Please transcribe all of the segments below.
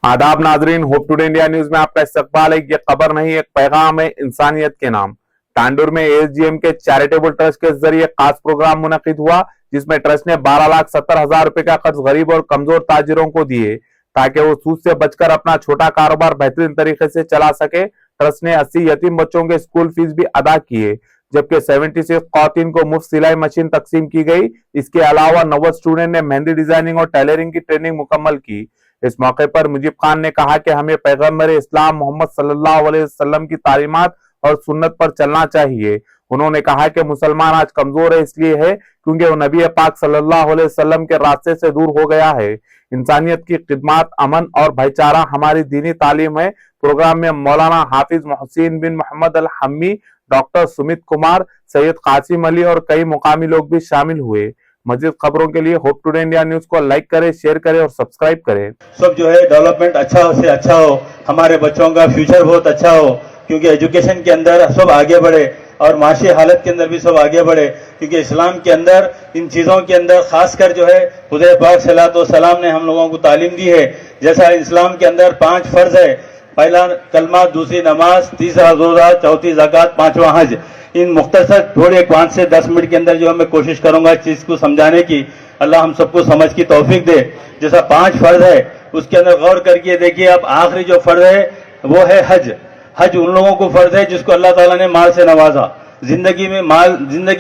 आदाब नाजरीन, hope today India news में आपका इस्तकबाल है। ये खबर नहीं एक पैगाम है इंसानियत के नाम। टांडूर में एएसडीएम के चैरिटेबल ट्रस्ट के जरिए खास प्रोग्राम मुनक्किद हुआ, जिसमें ट्रस्ट ने 12,70,000 रुपए का कर्ज गरीब और कमजोर ताजिरों को दिए ताकि वो सूद से बचकर अपना छोटा कारोबार बेहतरीन तरीके से चला सके। ट्रस्ट ने 80 यतीम बच्चों के स्कूल फीस भी अदा किए, जबकि 76 खवातीन को मुफ्त सिलाई मशीन तकसीम की गई। इसके अलावा 90 स्टूडेंट ने मेहंदी डिजाइनिंग और टेलरिंग की ट्रेनिंग मुकम्मल की। इस मौके पर मुजीब खान ने कहा कि हमें पैगंबर इस्लाम मोहम्मद सल्लल्लाहु अलैहि वसल्लम की तालीमात और सुन्नत पर चलना चाहिए। उन्होंने कहा कि मुसलमान आज कमजोर है, इसलिए है क्योंकि वो नबी पाक सल्लल्लाहु अलैहि वसल्लम के रास्ते से दूर हो गया है। इंसानियत की खिदमत, अमन और भाईचारा हमारी दीनी तालीम है। प्रोग्राम में मौलाना हाफिज मोहसिन बिन मोहम्मद अल हम्मी, डॉक्टर सुमित कुमार, सैयद कासिम अली और कई मुकामी लोग भी शामिल हुए। मजीद खबरों के लिए होप टुडे इंडिया न्यूज को लाइक करें, शेयर करें और सब्सक्राइब करें। सब जो है डेवलपमेंट अच्छा हो से अच्छा हो, हमारे बच्चों का फ्यूचर बहुत अच्छा हो, क्योंकि एजुकेशन के अंदर सब आगे बढ़े और माशी हालत के अंदर भी सब आगे बढ़े, क्योंकि इस्लाम के अंदर इन चीज़ों के अंदर खासकर जो है खुदा पाक सल्लल्लाहु अलैहि वसल्लम ने हम लोगों को तालीम दी है। जैसा इस्लाम के अंदर 5 फर्ज है, पहला कलमा, दूसरी नमाज, तीसरा रोजा, चौथी ज़कात, 5वां हज। इन मुख्तसर थोड़े 5 से 10 मिनट के अंदर जो है मैं कोशिश करूंगा इस चीज को समझाने की। अल्लाह हम सबको समझ की तौफीक दे। जैसा 5 फर्ज है उसके अंदर गौर करके देखिए, अब आखिरी जो फर्ज है वो है हज। हज उन लोगों को फर्ज है जिसको अल्लाह ताला ने माल से नवाजा। जिंदगी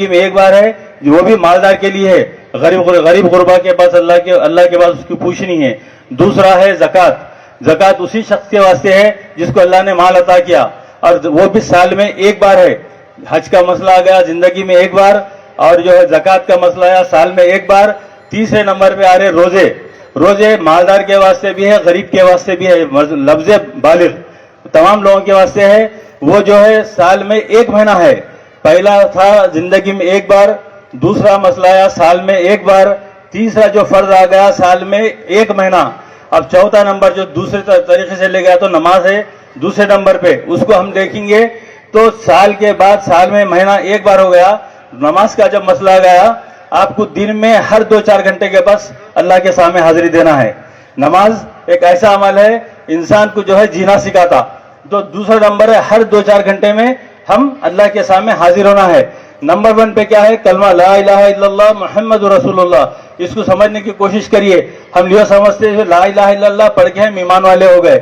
में एक बार है, वो भी मालदार के लिए है। गरीब गुरबा के पास अल्लाह के पास उसकी पूछनी है। दूसरा है ज़कात। ज़कात उसी शख्स के वास्ते है जिसको अल्लाह ने माल अता किया, और वो भी साल में एक बार है। हज का मसला आ गया जिंदगी में एक बार, और जो है ज़कात का मसला आया साल में एक बार। तीसरे नंबर पे आ रहे रोजे। रोजे मालदार के वास्ते भी है, गरीब के वास्ते भी है। लफ्ज़े बालिग तमाम लोगों के वास्ते है। वो जो है साल में एक महीना है। पहला था जिंदगी में एक बार, दूसरा मसला आया साल में एक बार, तीसरा जो फर्ज आ गया साल में एक महीना। अब चौथा नंबर जो दूसरे तरीके से ले गया तो नमाज है दूसरे नंबर पे, उसको हम देखेंगे तो साल के बाद साल में महीना एक बार हो गया। नमाज का जब मसला गया, आपको दिन में हर 2-4 घंटे के बस अल्लाह के सामने हाजिरी देना है। नमाज एक ऐसा अमल है इंसान को जो है जीना सिखाता। तो दूसरा नंबर है हर 2-4 घंटे में हम अल्लाह के सामने हाजिर होना है। नंबर 1 पे क्या है? कलमा ला इलाहा इल्लल्लाह मुहम्मदुर रसूलुल्लाह। इसको समझने की कोशिश करिए। हम लियो समझते हैं ला इलाहा इल्लल्लाह पढ़ के हम ईमान वाले हो गए,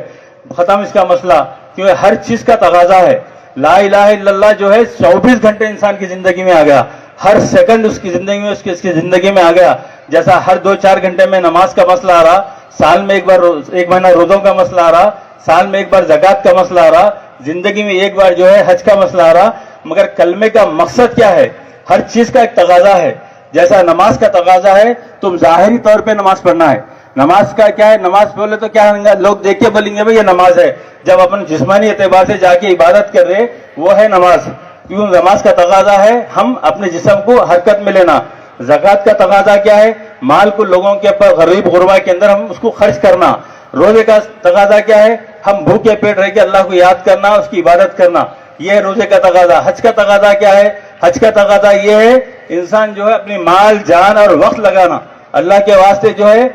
खत्म इसका मसला। क्योंकि हर चीज का तकाजा है। ला इलाहा इल्लल्लाह जो है 24 घंटे इंसान की जिंदगी में आ गया, हर सेकंड उसकी जिंदगी में उसकी जिंदगी में आ गया। जैसा हर 2-4 घंटे में नमाज का मसला आ रहा, साल में एक बार एक महीना रोजों का मसला आ रहा, साल में एक बार ज़कात का मसला आ रहा, जिंदगी में एक बार जो है हज का मसला आ रहा। मगर कलमे का मकसद क्या है? हर चीज का एक तकाजा है। जैसा नमाज का तकाजा है, तुम जाहिरी तौर पे नमाज पढ़ना है। नमाज का क्या है? नमाज बोले तो क्या होगा, लोग देख के बोलेंगे भाई ये नमाज है। जब अपन जिस्मानी एतबार से जाके इबादत कर रहे, वो है नमाज। क्यों? नमाज का तकाजा है हम अपने जिस्म को हरकत में लेना। ज़कात का तकाजा क्या है? माल को लोगों के ऊपर गरीब गुरबा के अंदर हम उसको खर्च करना। रोजे का तकाजा क्या है? हम भूखे पेट रह के अल्लाह को याद करना, उसकी इबादत करना। यह है रोजे का तकाजा। हज का तकाजा क्या है? हज का तकाजा यह है इंसान जो है अपनी माल, जान और वक्त लगाना अल्लाह के वास्ते। जो है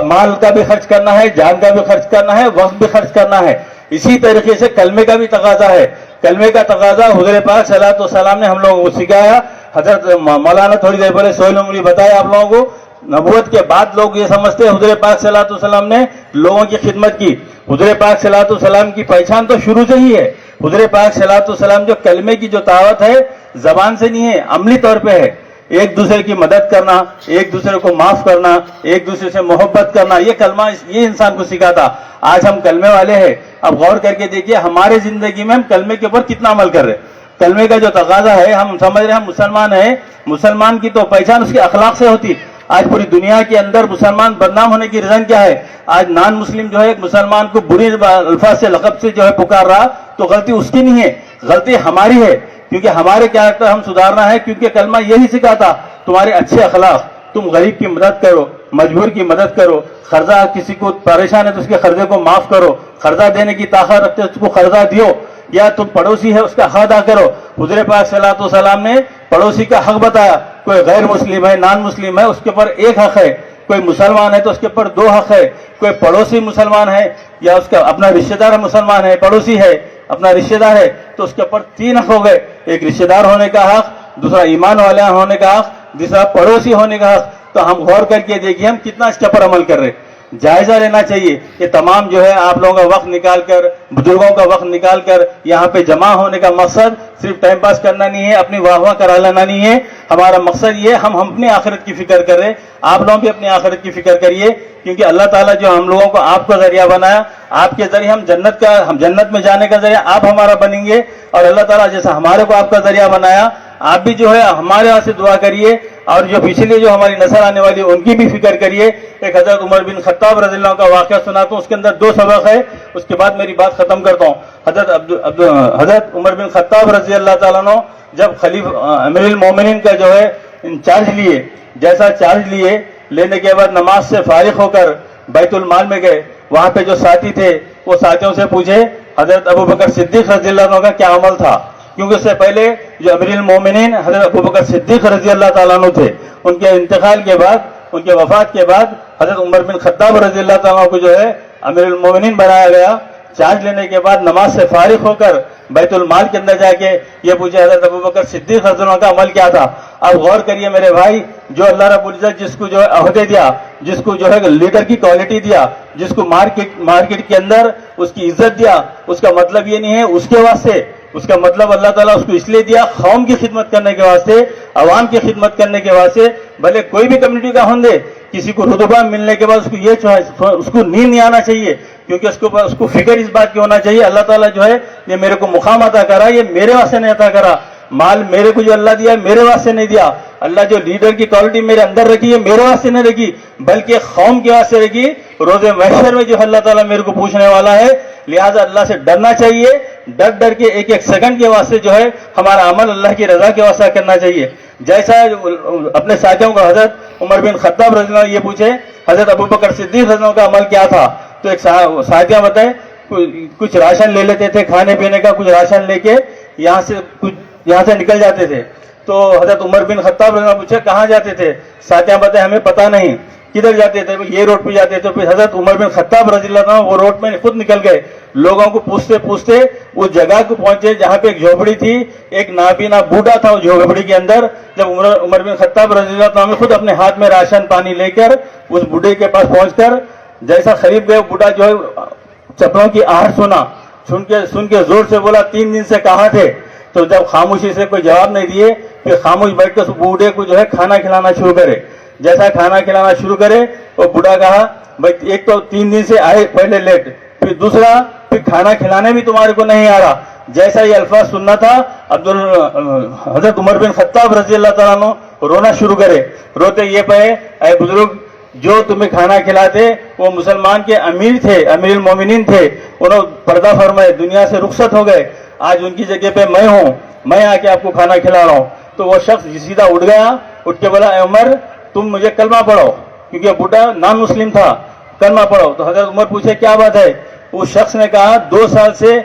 माल का भी खर्च करना है, जान का भी खर्च करना है, वक्त भी खर्च करना है। इसी तरीके से कलमे का भी तकाजा है। कलमे का तकाजा हुज़ूर पाक सल्लल्लाहु अलैहि वसल्लम ने हम लोगों को सिखाया। हजरत मौलाना थोड़ी देर पहले सोहेल उमरी बताया आप लोगों को। नबूवत के बाद लोग ये समझते हैं हुज़ूर पाक सल्लल्लाहु अलैहि वसल्लम ने लोगों की खिदमत की। हुज़ूर पाक सल्लल्लाहु अलैहि वसल्लम की पहचान तो शुरू से ही है। हुज़ूर पाक सल्लल्लाहु अलैहि वसल्लम जो कलमे की जो दावत है जबान से नहीं है, अमली तौर पे है। एक दूसरे की मदद करना, एक दूसरे को माफ करना, एक दूसरे से मोहब्बत करना, ये कलमा ये इंसान को सिखाता। आज हम कलमे वाले हैं। अब गौर करके देखिए हमारे जिंदगी में हम कलमे के ऊपर कितना अमल कर रहे हैं। कलमे का जो तकाजा है, हम समझ रहे हैं हम मुसलमान हैं। मुसलमान की तो पहचान उसके अखलाक से होती। आज पूरी दुनिया के अंदर मुसलमान बदनाम होने की रीजन क्या है? आज नॉन मुस्लिम जो है एक मुसलमान को बुरी अल्फाज से, लक़ब से जो है पुकार रहा, तो गलती उसकी नहीं है, गलती हमारी है। क्योंकि हमारे कैरेक्टर हम सुधारना है। क्योंकि कलमा यही सिखाता तुम्हारे अच्छे अखलाक, तुम गरीब की मदद करो, मजबूर की मदद करो, कर्जा किसी को परेशान है तो उसके कर्जे को माफ करो, कर्जा देने की ताकत रखते हो उसको कर्जा दियो, या तुम पड़ोसी है उसका हक अदा करो। हुज़ूर पाक सल्लल्लाहु अलैहि वसल्लम ने पड़ोसी का हक बताया। कोई गैर मुस्लिम है, नॉन मुस्लिम है, उसके ऊपर एक हक है کوئی مسلمان ہے تو اس کے اوپر دو حق ہے, کوئی پڑوسی مسلمان ہے یا اس کا اپنا رشتہ دار مسلمان ہے, پڑوسی ہے اپنا رشتہ دار ہے, تو اس کے اوپر تین حق ہو گئے, ایک رشتہ دار ہونے کا حق, دوسرا ایمان والے ہونے کا حق, تیسرا پڑوسی ہونے کا حق. تو ہم غور کر کے دیکھیے ہم کتنا اس کے اوپر عمل کر رہے ہیں. جائزہ لینا چاہیے. یہ تمام جو ہے آپ لوگوں کا وقت نکال کر, بزرگوں کا وقت نکال کر یہاں پہ جمع ہونے کا مقصد صرف ٹائم پاس کرنا نہیں ہے, اپنی واہ واہ کرا لینا نہیں ہے. ہمارا مقصد یہ ہم اپنی آخرت کی فکر کر رہے ہیں, آپ لوگ بھی اپنی آخرت کی فکر کریے, کیونکہ اللہ تعالیٰ جو ہم لوگوں کو آپ کا ذریعہ بنایا, آپ کے ذریعے ہم جنت میں جانے کا ذریعہ آپ ہمارا بنیں گے, اور اللہ تعالیٰ جیسا ہمارے کو آپ کا ذریعہ بنایا, آپ بھی جو ہے ہمارے یہاں سے دعا کریے, اور جو پچھلے جو ہماری نسل آنے والی ان کی بھی فکر کریے. ایک حضرت عمر بن خطاب رضی اللہ عنہ کا واقعہ سناتا ہوں, اس کے اندر 2 سبق ہے, اس کے بعد میری بات ختم کرتا ہوں. حضرت عمر بن خطاب رضی اللہ تعالیٰ عنہ جب امیر المومنین کا جو ہے انچارج لیے, جیسا چارج لینے کے بعد نماز سے فارغ ہو کر بیت المال میں گئے. وہاں پہ جو ساتھی تھے وہ ساتھیوں سے پوچھے حضرت ابو بکر صدیق رضی اللہ عنہ کا کیا عمل تھا, کیونکہ اس سے پہلے جو امیر المومنین حضرت ابو بکر صدیق رضی اللہ تعالیٰ عنہ تھے, ان کے انتقال کے بعد, ان کے وفات کے بعد حضرت عمر بن خطاب رضی اللہ تعالیٰ عنہ کو جو ہے امیر المومنین بنایا گیا. چارج لینے کے بعد نماز سے فارغ ہو کر بیت المال کے اندر جا کے یہ پوچھے حضرت ابو بکر صدیق رضی اللہ عنہ کا عمل کیا تھا. اب غور کریے میرے بھائی, جو اللہ رب العزت جس کو جو ہے عہدے دیا, جس کو جو ہے لیڈر کی کوالٹی دیا, جس کو مارکیٹ کے اندر اس کی عزت دیا, اس کا مطلب یہ نہیں ہے اس کے واسطے, اس کا مطلب اللہ تعالیٰ اس کو اس لیے دیا قوم کی خدمت کرنے کے واسطے, عوام کی خدمت کرنے کے واسطے. بھلے کوئی بھی کمیونٹی کا ہوں دے, کسی کو رتبہ ملنے کے بعد اس کو یہ اس کو نیند نہیں آنا چاہیے, کیونکہ اس کو فکر اس بات کی ہونا چاہیے اللہ تعالیٰ جو ہے یہ میرے کو مقام عطا کرا, یہ میرے واسطے نہیں عطا کرا, مال میرے کو جو اللہ دیا میرے واسطے نہیں دیا, اللہ جو لیڈر کی کوالٹی میرے اندر رکھی ہے میرے واسطے نہیں رکھی بلکہ قوم کے واسطے رکھی. روز محشر میں جو اللہ تعالیٰ میرے کو پوچھنے والا ہے, لہٰذا اللہ سے ڈرنا چاہیے. ڈر کے ایک ایک سیکنڈ کے واسطے جو ہے ہمارا عمل اللہ کی رضا کے واسطے کرنا چاہیے. جیسا اپنے ساتھیوں کو حضرت عمر بن خطاب رضی اللہ عنہ یہ پوچھے حضرت ابو بکر صدیق رضی اللہ عنہ کا عمل کیا تھا, تو ایک ساتھیاں بتائیں کچھ راشن لے لیتے تھے کھانے پینے کا, کچھ راشن لے کے یہاں سے نکل جاتے تھے. تو حضرت عمر بن خطاب رضی اللہ عنہ پوچھا کہاں جاتے تھے, ساتھیاں بتائیں ہمیں پتہ نہیں کدھر جاتے تھے, یہ روڈ پہ جاتے تھے. پھر حضرت عمر بن خطاب رضی اللہ عنہ وہ روڈ میں خود نکل گئے, لوگوں کو پوچھتے اس جگہ کو پہنچے جہاں پہ ایک جھوپڑی تھی, ایک نابینا بوڑھا تھا اس جھوپڑی کے اندر. جب عمر بن خطاب رضی اللہ عنہ خود اپنے ہاتھ میں راشن پانی لے کر اس بوڑھے کے پاس پہنچ کر جیسا قریب گئے, بوڑھا جو ہے چپلوں کی آہٹ سن کے زور سے بولا 3 دن سے کہاں تھے. تو جب خاموشی سے کوئی جواب نہیں دیے, پھر خاموش بیٹھ کر اس بوڑھے کو جو ہے کھانا کھلانا شروع کرے. جیسا کھانا کھلانا شروع کرے وہ بوڑھا کہا بھائی ایک تو 3 دن سے آئے پہلے لیٹ, پھر دوسرا پھر کھانا کھلانے بھی تمہارے کو نہیں آ رہا. جیسا یہ الفاظ سننا تھا حضرت عمر بن خطاب رضی اللہ تعالیٰ عنہ رونا شروع کرے. روتے یہ پڑے اے بزرگ, جو تمہیں کھانا کھلاتے وہ مسلمان کے امیر تھے, امیر المومنین تھے, انہوں پردہ فرمائے دنیا سے رخصت ہو گئے. آج ان کی جگہ پہ میں ہوں, میں آ کے آپ کو کھانا کھلا رہا ہوں. تو وہ شخص سیدھا اٹھ گیا, اٹھ کے بولا اے عمر تم مجھے کلمہ پڑھو, کیونکہ بوڑھا نان مسلم تھا, کلمہ پڑھو. تو حضرت عمر پوچھے کیا بات ہے. اس شخص نے کہا 2 سال سے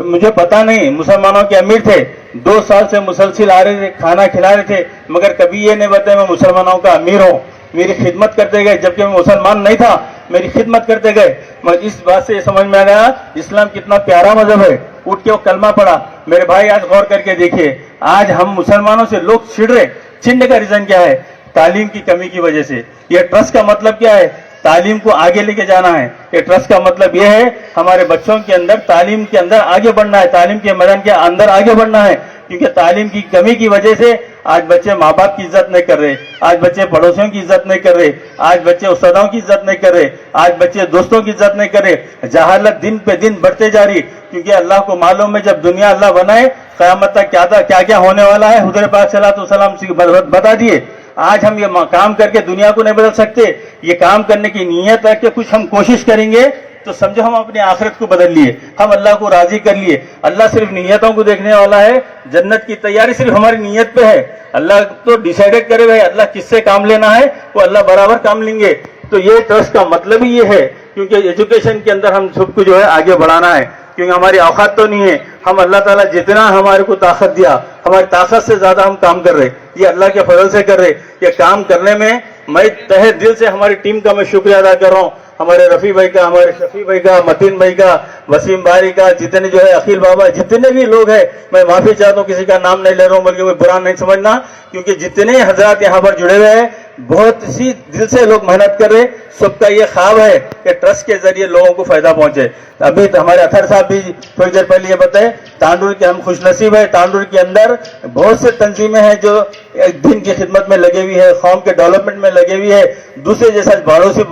مجھے پتا نہیں, مسلمانوں کے امیر تھے, 2 سال سے مسلسل آ رہے تھے, کھانا کھلا رہے تھے, مگر کبھی یہ نہیں بتایا میں مسلمانوں کا امیر ہوں, میری خدمت کرتے گئے, جبکہ میں مسلمان نہیں تھا میری خدمت کرتے گئے. مگر اس بات سے یہ سمجھ میں آ گیا اسلام کتنا پیارا مذہب ہے. اٹھ کے وہ کلمہ پڑھا. میرے بھائی آج غور کر کے دیکھیے, آج ہم مسلمانوں سے لوگ چھڑنے کا ریزن کیا ہے, تعلیم کی کمی کی وجہ سے. یہ ٹرسٹ کا مطلب کیا ہے, تعلیم کو آگے لے کے جانا ہے. یہ ٹرسٹ کا مطلب یہ ہے ہمارے بچوں کے اندر تعلیم کے اندر آگے بڑھنا ہے, تعلیم کے میدان کے اندر آگے بڑھنا ہے. کیونکہ تعلیم کی کمی کی وجہ سے آج بچے ماں باپ کی عزت نہیں کر رہے, آج بچے پڑوسیوں کی عزت نہیں کر رہے, آج بچے استادوں کی عزت نہیں کر رہے, آج بچے دوستوں کی عزت نہیں کر رہے. جہالت دن پہ دن بڑھتے جا رہی, کیونکہ اللہ کو معلوم ہے جب دنیا اللہ بنائے قیامت تک کیا کیا ہونے والا ہے. حضور پاک صلی اللہ علیہ وسلم سے بتا دیے. آج ہم یہ کام کر کے دنیا کو نہیں بدل سکتے. یہ کام کرنے کی نیت ہے کہ کچھ ہم کوشش کریں گے تو سمجھو ہم اپنی آخرت کو بدل لیے, ہم اللہ کو راضی کر لیے. اللہ صرف نیتوں کو دیکھنے والا ہے, جنت کی تیاری صرف ہماری نیت پہ ہے. اللہ تو ڈیسائیڈ کرے بھائی اللہ کس سے کام لینا ہے, وہ اللہ برابر کام لیں گے. تو یہ ٹرسٹ کا مطلب ہی یہ ہے, کیونکہ ایجوکیشن کے اندر ہم سب کو جو ہے آگے بڑھانا ہے. کیونکہ ہماری اوقات تو نہیں ہے, ہم اللہ تعالیٰ جتنا ہمارے کو طاقت دیا ہماری طاقت سے زیادہ ہم کام کر رہے, یہ اللہ کے فضل سے کر رہے. یہ کام کرنے میں मैं तहे दिल से हमारी टीम का मैं शुक्रिया अदा कर रहा हूँ, हमारे रफी भाई का, हमारे शफी भाई का, मतीन भाई का, वसीम बारी का, जितने जो है अखिल बाबा, जितने भी लोग हैं, मैं माफी चाहता हूँ किसी का नाम नहीं ले रहा हूँ, बल्कि कोई बुरा नहीं समझना, क्योंकि जितने हजरात यहाँ पर जुड़े हुए हैं, बहुत सी दिल से लोग मेहनत कर रहे, सबका ये ख्वाब है कि ट्रस्ट के जरिए लोगों को फायदा पहुंचे। अभी तो हमारे अथर साहब भी थोड़ी देर पहले ये बताए, तांडुर के हम खुशनसीब है, तांडुर के अंदर बहुत से तंजीमें हैं जो दिन की खिदमत में लगे हुई है, कौम के डेवलपमेंट में लगे हुई है। दूसरे जैसा भाड़ों से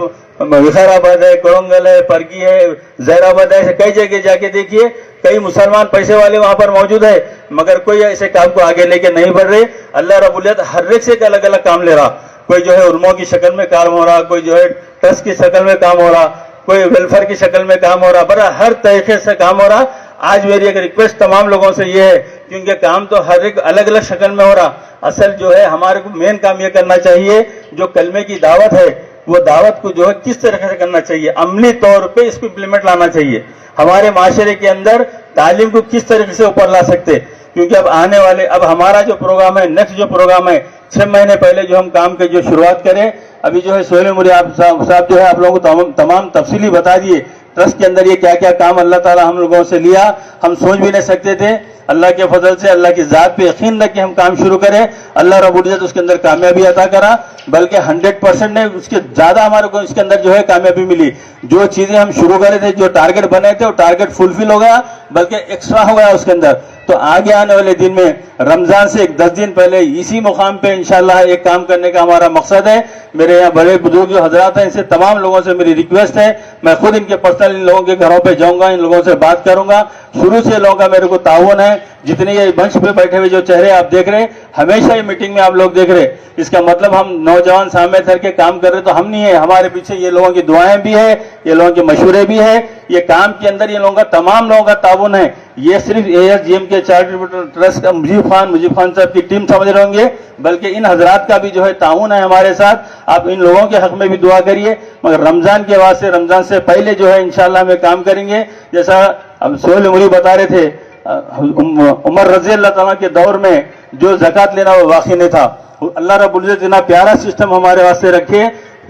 विखाराबाद है, कोरंगल है, परगी है, जहराबाद है, ऐसे कई जगह जाके देखिए, कई मुसलमान पैसे वाले वहां पर मौजूद है, मगर कोई ऐसे काम को आगे लेके नहीं बढ़ रहे। अल्लाह रब्बुल इज्जत हर एक से एक अलग अलग काम ले रहा, कोई जो है उलमों की शक्ल में काम हो रहा, कोई जो है ट्रस्ट की शक्ल में काम हो रहा, कोई वेलफेयर की शक्ल में काम हो रहा, बड़ा हर तरीके से काम हो रहा। आज मेरी एक रिक्वेस्ट तमाम लोगों से ये है, क्योंकि काम तो हर एक अलग अलग शक्ल में हो रहा, असल जो है हमारे को मेन काम ये करना चाहिए, जो कलमे की दावत है, वो दावत को जो है किस तरह से करना चाहिए, अमली तौर पे इसको इम्प्लीमेंट लाना चाहिए। हमारे माशरे के अंदर तालीम को किस तरीके से ऊपर ला सकते, क्योंकि अब आने वाले, अब हमारा जो प्रोग्राम है, नेक्स्ट जो प्रोग्राम है, 6 महीने पहले जो हम काम की जो शुरुआत करें, अभी जो है सोहेल मुरी साहब जो है आप लोगों को तमाम तफसीली बता दिए ट्रस्ट के अंदर ये क्या क्या काम अल्लाह ताला हम लोगों से लिया, हम सोच भी नहीं सकते थे। अल्लाह के फजल से, अल्लाह की जात पे यकीन रख के हम काम शुरू करें, अल्लाह रब्बुल इज्जत उसके अंदर कामयाबी अता करा, बल्कि 100% ने उसके ज्यादा हमारे को इसके अंदर जो है कामयाबी मिली। जो चीजें हम शुरू करे थे, जो टारगेट बने थे, वो टारगेट फुलफिल हो गया, बल्कि एक्स्ट्रा हो गया उसके अंदर। तो आगे आने वाले दिन में रमजान से 10 दिन पहले इसी मुकाम पे इंशाल्लाह एक काम करने का हमारा मकसद है। मेरे यहाँ बड़े बुजुर्ग जो हजरात हैं, इनसे तमाम लोगों से मेरी रिक्वेस्ट है, मैं खुद इनके पर्सनल इन लोगों के घरों पे जाऊंगा, इन लोगों से बात करूंगा। शुरू से लोगों का मेरे को ताउन है, जितने ये मंच पे बैठे हुए जो चेहरे आप देख रहे हैं, हमेशा ये मीटिंग में आप लोग देख रहे, इसका मतलब हम नौजवान सामने धर के काम कर रहे तो हम नहीं है, हमारे पीछे ये लोगों की दुआएं भी है, ये लोगों के मशवरे भी है, ये काम के अंदर ये लोगों का तमाम लोगों का ताउन है। ये सिर्फ ASGM के चैरिटेबल ट्रस्ट का मुजीब खान साहब की टीम समझ रहे होंगे, बल्कि इन हजरात का भी जो है ताउन है हमारे साथ। आप इन लोगों के हक में भी दुआ करिए, मगर रमजान के वास्ते, रमजान से पहले जो है इंशाल्लाह में काम करेंगे। जैसा अब सोहेल मुरी बता रहे थे, उमर रजी अल्लाह ताला के दौर में जो ज़कात लेना वो वाक़ई नहीं था। अल्लाह रब्बुल इज्जत इतना प्यारा सिस्टम हमारे वास्ते रखे,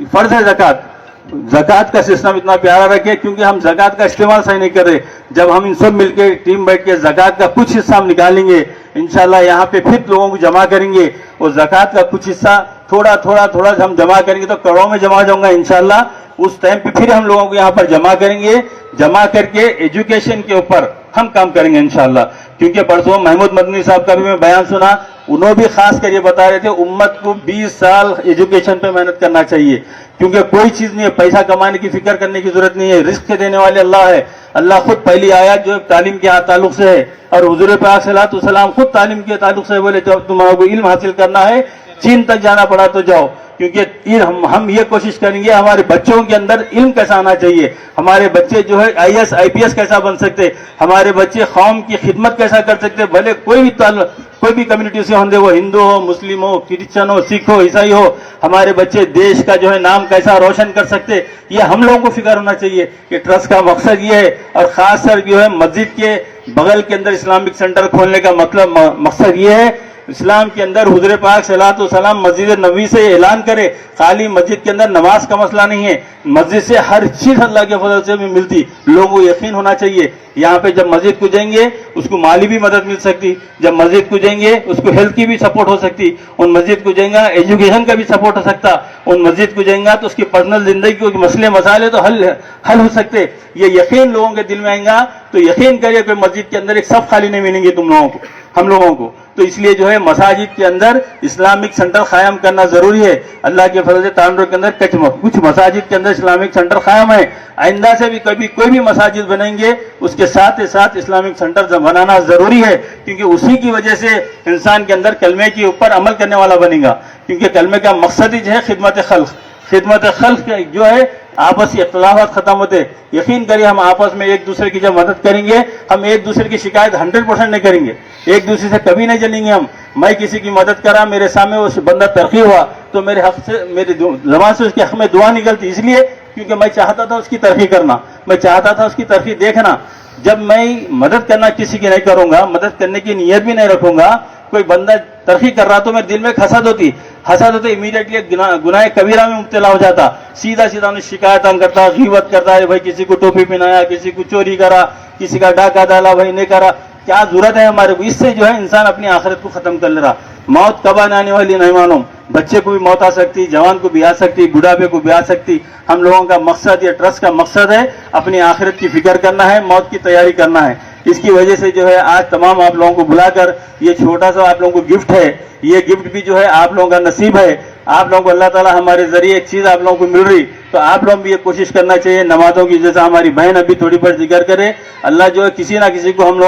फर्ज है ज़कात का सिस्टम इतना प्यारा रखे, क्योंकि हम ज़कात का इस्तेमाल सही नहीं कर रहे। जब हम इन सब मिलकर टीम बैठ के ज़कात का कुछ हिस्सा हम निकालेंगे, इंशाल्लाह यहाँ पे फिर लोगों को जमा करेंगे, और ज़कात का कुछ हिस्सा थोड़ा थोड़ा थोड़ा हम जमा करेंगे तो करोड़ों में जमा जाऊंगा इंशाल्लाह। उस टाइम पे फिर हम लोगों को यहाँ पर जमा करेंगे, जमा करके एजुकेशन के ऊपर हम काम करेंगे इंशाल्लाह। क्योंकि परसों महमूद मदनी साहब का भी मैं बयान सुना, उन्होंने भी खास कर ये बता रहे थे, उम्मत को 20 साल एजुकेशन पे मेहनत करना चाहिए, क्योंकि कोई चीज नहीं है, पैसा कमाने की फिक्र करने की जरूरत नहीं है, रिस्क देने वाले अल्लाह है। अल्लाह खुद पहली आयत जो तालीम के ताल्लुक से है, और हुजूर पाक सल्लल्लाहु अलैहि वसल्लम खुद तालीम के ताल्लुक से बोले, जब तुम्हारा इल्म हासिल करना है, चीन तक जाना पड़ा तो जाओ, क्योंकि हम ये कोशिश करेंगे हमारे बच्चों के अंदर इल्म कैसा आना चाहिए, हमारे बच्चे जो है IAS IPS कैसा बन सकते, हमारे बच्चे कौम की खिदमत कैसा कर सकते, भले कोई भी कम्युनिटी से होंगे, वो हिंदू हो, मुस्लिम हो, क्रिश्चियन हो, सिख हो, ईसाई हो, हमारे बच्चे देश का जो है नाम कैसा रोशन कर सकते, ये हम लोगों को फिक्र होना चाहिए। कि ट्रस्ट का मकसद ये है, और खास कर जो है मस्जिद के बगल के अंदर इस्लामिक सेंटर खोलने का मकसद ये है, इस्लाम के अंदर हुजूर पाक सल्लल्लाहु अलैहि वसल्लम मस्जिद नबी से ऐलान करे, खाली मस्जिद के अंदर नमाज का मसला नहीं है, मस्जिद से हर चीज अल्लाह के फजल से भी मिलती। लोगों को यकीन होना चाहिए, यहाँ पे जब मस्जिद को जाएंगे उसको माली भी मदद मिल सकती, जब मस्जिद को जाएंगे उसको हेल्थ की भी सपोर्ट हो सकती, उन मस्जिद को जाएंगे एजुकेशन का भी सपोर्ट हो सकता, उन मस्जिद को जाएंगे तो उसकी पर्सनल जिंदगी के मसले मसाले तो हल हो सकते। ये यकीन लोगों के दिल में आएगा तो यकीन करिए कि मस्जिद के अंदर एक सब खाली नहीं मिलेंगे तुम लोगों को, हम लोगों को। तो इसलिए जो है मसाजिद के अंदर इस्लामिक सेंटर कायम करना जरूरी है। अल्लाह के फजल से तांडुर के अंदर कुछ मसाजिद के अंदर इस्लामिक सेंटर कायम है, आइंदा से भी कभी कोई भी मसाजिद बनेंगे उसके साथ ही साथ इस्लामिक सेंटर बनाना जरूरी है, क्योंकि उसी की वजह से इंसान के अंदर कलमे के ऊपर अमल करने वाला बनेगा। क्योंकि कलमे का मकसद ही जो है खिदमत खल्क जो है, आपसी इख्तिलाफात खत्म होते। यकीन करिए हम आपस में एक दूसरे की जब मदद करेंगे, हम एक दूसरे की शिकायत 100% नहीं करेंगे, एक दूसरे से कभी नहीं जलेंगे हम। मैं किसी की मदद करा, मेरे सामने वो बंदा तरक्की हुआ तो मेरे हक से, मेरी जबान से उसके हक में दुआ निकलती, इसलिए क्योंकि मैं चाहता था उसकी तरक्की करना, मैं चाहता था उसकी तरक्की देखना। जब मैं मदद करना किसी की नहीं करूंगा, मदद करने की नीयत भी नहीं रखूंगा, कोई बंदा तरक्की कर रहा तो मेरे दिल में खसद होती। حسد ہوتے امیڈیٹلی گناہ کبیرہ میں مبتلا ہو جاتا, سیدھا سیدھا انہیں شکایت کرتا, غیبت کرتا ہے, بھائی کسی کو ٹوپی پہنایا, کسی کو چوری کرا, کسی کا ڈاکہ ڈالا, بھائی نہیں کرا. کیا ضرورت ہے ہمارے کو؟ اس سے جو ہے انسان اپنی آخرت کو ختم کر لے رہا. موت کب آنے والی نہیں معلوم. بچے کو بھی موت آ سکتی, جوان کو بھی آ سکتی, بڑھاپے کو بھی آ سکتی. ہم لوگوں کا مقصد, یہ ٹرسٹ کا مقصد ہے اپنی آخرت کی فکر کرنا ہے, موت کی تیاری کرنا ہے. اس کی وجہ سے جو ہے آج تمام آپ لوگوں کو بلا کر یہ چھوٹا سا آپ لوگوں کو گفٹ ہے. یہ گفٹ بھی جو ہے آپ لوگوں کا نصیب ہے. آپ لوگوں کو اللہ تعالیٰ ہمارے ذریعے ایک چیز آپ لوگوں کو مل رہی, تو آپ لوگوں بھی یہ کوشش کرنا چاہیے نمازوں کی. جیسا ہماری بہن ابھی تھوڑی پر ذکر کرے, اللہ جو ہے کسی نہ کسی کو ہم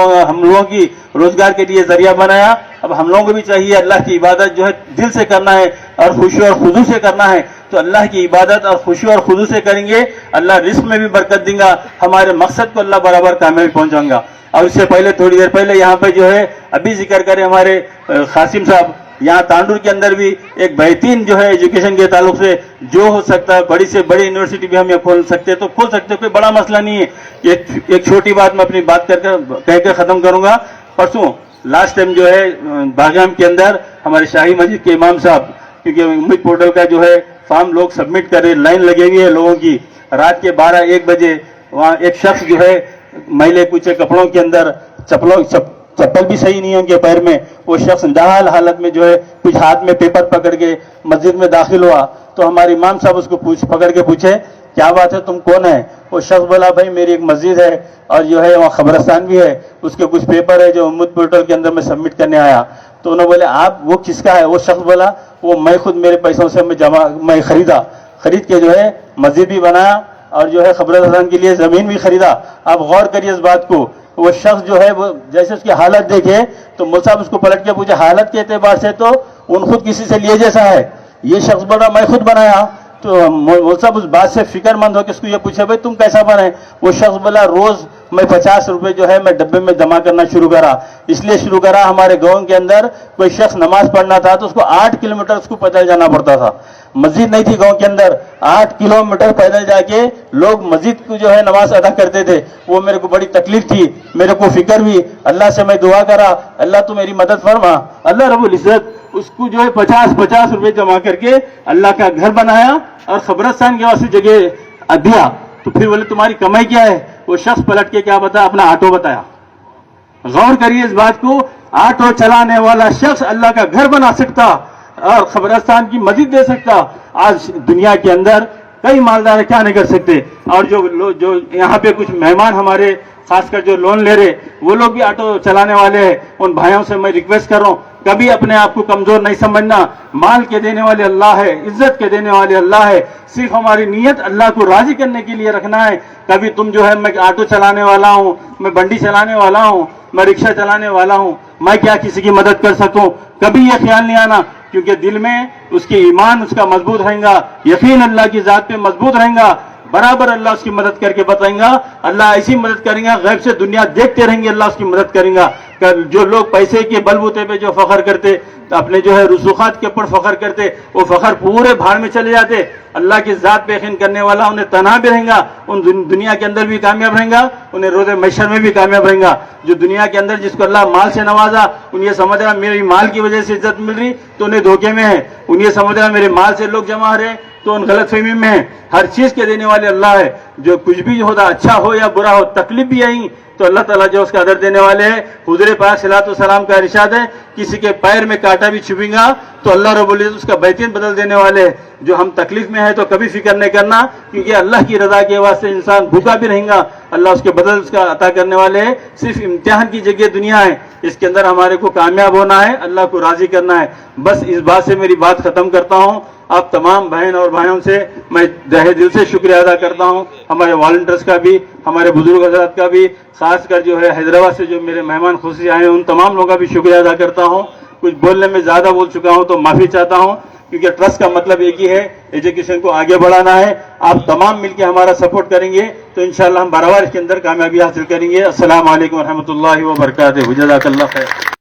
لوگوں کی روزگار کے لیے ذریعہ بنایا. اب ہم لوگوں کو بھی چاہیے اللہ کی عبادت جو ہے دل سے کرنا ہے اور خوشی اور خضوع سے کرنا ہے. تو اللہ کی عبادت اور خوشی اور خضوع سے کریں گے, اللہ رزق میں بھی برکت دیں گا, ہمارے مقصد کو اللہ برابر کامیابی پہنچائیں گا. اور اس سے پہلے تھوڑی دیر پہلے یہاں پہ جو ہے ابھی ذکر کرے ہمارے قاسم صاحب, یہاں تانڈور کے اندر بھی ایک بہترین جو ہے ایجوکیشن کے تعلق سے جو ہو سکتا ہے, بڑی سے بڑی یونیورسٹی بھی ہم یہ کھول سکتے ہیں تو کھول سکتے ہیں, کوئی بڑا مسئلہ نہیں ہے. ایک چھوٹی بات میں اپنی بات کہہ کر ختم کروں گا. پرسوں لاسٹ ٹائم جو ہے باغیام کے اندر ہمارے شاہی مسجد کے امام صاحب, کیونکہ امید پورٹل کا جو ہے فارم لوگ سبمٹ کرے, لائن لگے ہوئی ہے لوگوں کی, رات کے 12-1 بجے وہاں ایک شخص جو ہے میلے کچھ کپڑوں کے اندر, چپل بھی صحیح نہیں ہے ان کے پیر میں, وہ شخص ناحال حالت میں جو ہے کچھ ہاتھ میں پیپر پکڑ کے مسجد میں داخل ہوا. تو ہمارے امام صاحب اس کو پکڑ کے پوچھے کیا بات ہے, تم کون ہے؟ وہ شخص بولا بھائی میری ایک مسجد ہے اور جو ہے وہاں قبرستان بھی ہے, اس کے کچھ پیپر ہے جو امید پورٹل کے اندر میں سبمٹ کرنے آیا. تو انہوں نے بولے آپ وہ کس کا ہے؟ وہ شخص بولا وہ میں خود میرے پیسوں سے میں خرید کے جو ہے مسجد بھی بنایا اور جو ہے قبرستان کے لیے زمین بھی خریدا. آپ غور کریے اس بات کو. وہ شخص جو ہے وہ جیسے اس کی حالت دیکھے تو مول صاحب اس کو پلٹ کے پوچھے حالت کے اعتبار سے تو ان خود کسی سے لیے جیسا ہے. یہ شخص بولا میں خود بنایا. تو مول صاحب اس بات سے فکر مند ہو کہ اس کو یہ پوچھے بھائی تم کیسا بنے؟ وہ شخص بولا روز میں 50 روپے جو ہے میں ڈبے میں جمع کرنا شروع کرا. اس لیے شروع کرا ہمارے گاؤں کے اندر کوئی شخص نماز پڑھنا تھا تو اس کو 8 کلومیٹر اس کو پیدل جانا پڑتا تھا. مسجد نہیں تھی گاؤں کے اندر, 8 کلومیٹر پیدل جا کے لوگ مسجد کو جو ہے نماز ادا کرتے تھے. وہ میرے کو بڑی تکلیف تھی, میرے کو فکر بھی. اللہ سے میں دعا کرا اللہ تو میری مدد فرما. اللہ رب العزت اس کو جو ہے 50 روپے جمع کر کے اللہ کا گھر بنایا اور قبرستان کے واسطے جگہ دیا. تو پھر بولے تمہاری کمائی کیا ہے؟ وہ شخص پلٹ کے کیا بتایا؟ اپنا آٹو بتایا. غور کریے اس بات کو, آٹو چلانے والا شخص اللہ کا گھر بنا سکتا اور قبرستان کی مسجد دے سکتا. آج دنیا کے اندر کئی مالدار کیا نہیں کر سکتے. اور جو یہاں پہ کچھ مہمان ہمارے خاص کر جو لون لے رہے وہ لوگ بھی آٹو چلانے والے ہیں. ان بھائیوں سے میں ریکویسٹ کر رہا ہوں کبھی اپنے آپ کو کمزور نہیں سمجھنا. مال کے دینے والے اللہ ہے, عزت کے دینے والے اللہ ہے. صرف ہماری نیت اللہ کو راضی کرنے کے لیے رکھنا ہے. کبھی تم جو ہے میں آٹو چلانے والا ہوں, میں بنڈی چلانے والا ہوں, میں رکشہ چلانے والا ہوں, میں کیا کسی کی مدد کر سکوں, کبھی یہ خیال نہیں آنا. کیونکہ دل میں اس کی ایمان اس کا مضبوط رہے گا, یقین اللہ کی ذات پہ مضبوط رہے گا, برابر اللہ اس کی مدد کر کے بتائیں گا. اللہ ایسی مدد کریں گا غیب سے دنیا دیکھتے رہیں گے, اللہ اس کی مدد کریں گا. جو لوگ پیسے کے بلبوتے پہ جو فخر کرتے, اپنے جو ہے رسوخات کے اوپر فخر کرتے, وہ فخر پورے بھاڑ میں چلے جاتے. اللہ کی ذات پہ یقین کرنے والا انہیں تنہا بھی رہیں گا, ان دنیا کے اندر بھی کامیاب رہیں گا, انہیں روز محشر میں بھی کامیاب رہیں گا. جو دنیا کے اندر جس کو اللہ مال سے نوازا ان یہ سمجھ رہا میری مال کی وجہ سے عزت مل رہی تو انہیں دھوکے میں ہے. ان یہ سمجھ رہا میرے مال سے لوگ جمع رہے تو ان غلط فہمی میں ہے. ہر چیز کے دینے والے اللہ ہے. جو کچھ بھی ہوتا اچھا ہو یا برا ہو, تکلیف بھی آئی تو اللہ تعالیٰ جو اس کا ادر دینے والے ہیں. حضور پاک صلی اللہ علیہ وسلم کا ارشاد ہے کسی کے پیر میں کانٹا بھی چھپے گا تو اللہ رب العزت اس کا بہترین بدل دینے والے ہیں. جو ہم تکلیف میں ہیں تو کبھی فکر نہیں کرنا, کیونکہ اللہ کی رضا کے واسطے انسان بھوکا بھی رہے گا, اللہ اس کے بدل اس کا عطا کرنے والے ہیں. صرف امتحان کی جگہ دنیا ہے, اس کے اندر ہمارے کو کامیاب ہونا ہے, اللہ کو راضی کرنا ہے. بس اس بات سے میری بات ختم کرتا ہوں. آپ تمام بہن اور بھائیوں سے میں تہہ دل سے شکریہ ادا کرتا ہوں, ہمارے والنٹرز کا بھی, ہمارے بزرگ حضرات کا بھی, خاص کر جو ہے حیدرآباد سے جو میرے مہمان خصوصی آئے ہیں ان تمام لوگوں کا بھی شکریہ ادا کرتا ہوں. کچھ بولنے میں زیادہ بول چکا ہوں تو معافی چاہتا ہوں, کیونکہ ٹرسٹ کا مطلب ایک ہی ہے ایجوکیشن کو آگے بڑھانا ہے. آپ تمام مل کے ہمارا سپورٹ کریں گے تو انشاءاللہ ہم برابر اس کے اندر کامیابی حاصل کریں گے. السلام علیکم ورحمۃ اللہ وبرکاتہ. جزاک اللہ خیر.